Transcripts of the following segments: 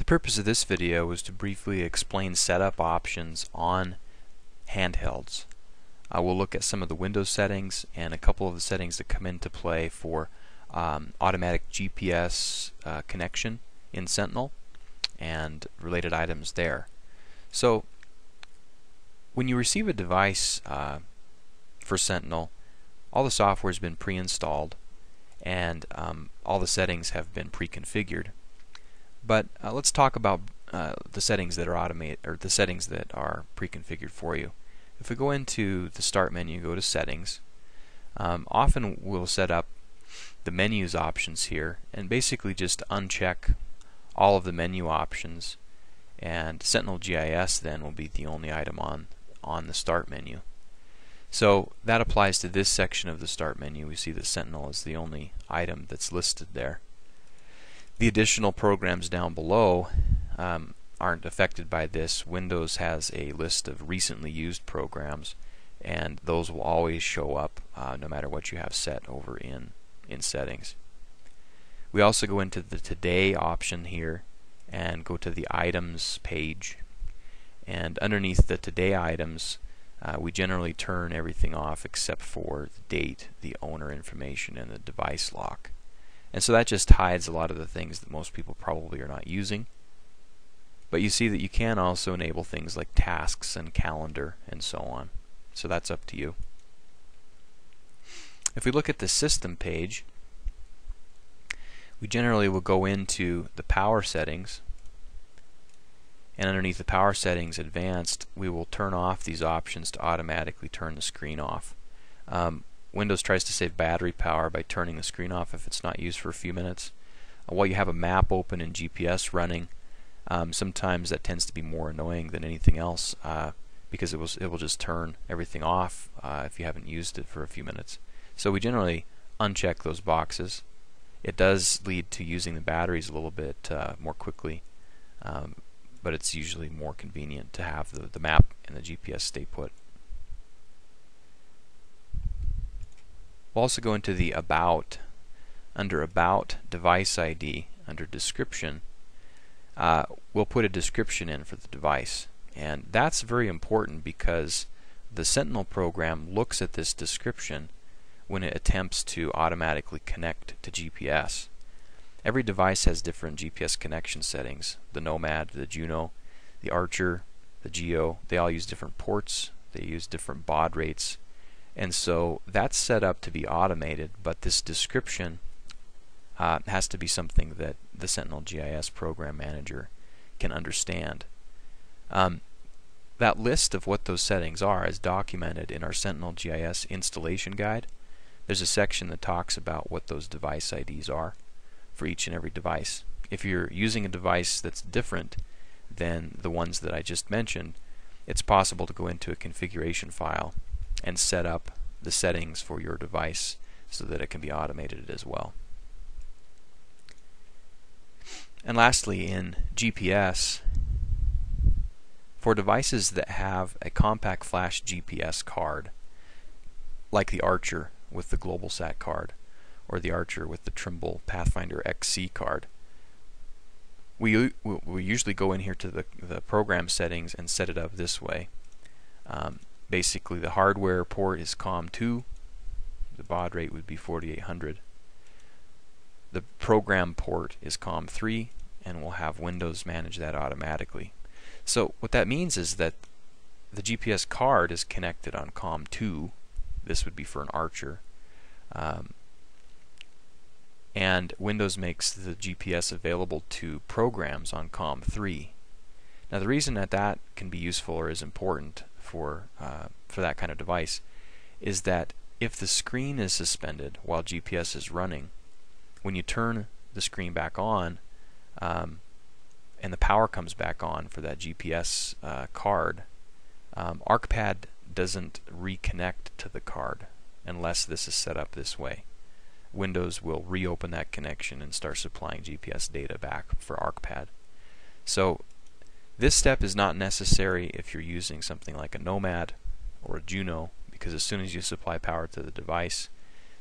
purpose of this video was to briefly explain setup options on handhelds. We'll look at some of the Windows settings and a couple of the settings that come into play for automatic GPS connection in Sentinel and related items there. So when you receive a device for Sentinel, all the software has been pre-installed and all the settings have been pre-configured. But let's talk about the settings that are automated, or the settings that are pre-configured for you. If we go into the Start menu, go to Settings, often we'll set up the menus options here and basically just uncheck all of the menu options, and Sentinel GIS then will be the only item on the Start menu. So that applies to this section of the Start menu. We see that Sentinel is the only item that's listed there. The additional programs down below aren't affected by this. Windows has a list of recently used programs, and those will always show up no matter what you have set over in settings. We also go into the Today option here and go to the Items page, and underneath the Today items we generally turn everything off except for the date, the owner information, and the device lock. And so that just hides a lot of the things that most people probably are not using. But you see that you can also enable things like tasks and calendar and so on. So that's up to you. If we look at the System page, we generally will go into the Power Settings, and underneath the Power Settings Advanced, we will turn off these options to automatically turn the screen off. Windows tries to save battery power by turning the screen off if it's not used for a few minutes. While you have a map open and GPS running, sometimes that tends to be more annoying than anything else because it will just turn everything off if you haven't used it for a few minutes. So we generally uncheck those boxes. It does lead to using the batteries a little bit more quickly, but it's usually more convenient to have the map and the GPS stay put. We'll also go into the About. Under About, Device ID, under Description, we'll put a description in for the device. And that's very important because the Sentinel program looks at this description when it attempts to automatically connect to GPS. Every device has different GPS connection settings. The Nomad, the Juno, the Archer, the Geo, they all use different ports, they use different baud rates. And so that's set up to be automated, but this description has to be something that the Sentinel GIS Program Manager can understand. That list of what those settings are is documented in our Sentinel GIS installation guide. There's a section that talks about what those device IDs are for each and every device. If you're using a device that's different than the ones that I just mentioned, it's possible to go into a configuration file and set up the settings for your device so that it can be automated as well. And lastly, in GPS, for devices that have a compact flash GPS card, like the Archer with the GlobalSat card or the Archer with the Trimble Pathfinder XC card, we usually go in here to the program settings and set it up this way. Basically, the hardware port is COM2, the baud rate would be 4800. The program port is COM3, and we'll have Windows manage that automatically. So what that means is that the GPS card is connected on COM2. This would be for an Archer. And Windows makes the GPS available to programs on COM3. Now the reason that can be useful or is important for that kind of device is that if the screen is suspended while GPS is running, when you turn the screen back on and the power comes back on for that GPS card, ArcPad doesn't reconnect to the card unless this is set up this way. Windows will reopen that connection and start supplying GPS data back for ArcPad. So this step is not necessary if you're using something like a Nomad or a Juno, because as soon as you supply power to the device,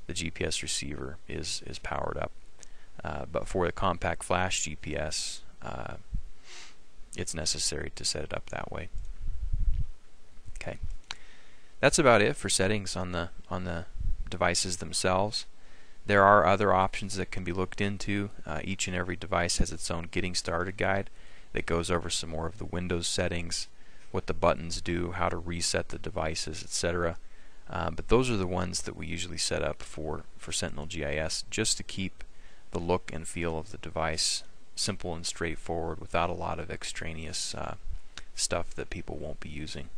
the GPS receiver is powered up. But for the compact flash GPS, it's necessary to set it up that way. Okay, that's about it for settings on the devices themselves. There are other options that can be looked into. Each and every device has its own getting started guide that goes over some more of the Windows settings, what the buttons do, how to reset the devices, etc. But those are the ones that we usually set up for Sentinel GIS, just to keep the look and feel of the device simple and straightforward without a lot of extraneous stuff that people won't be using.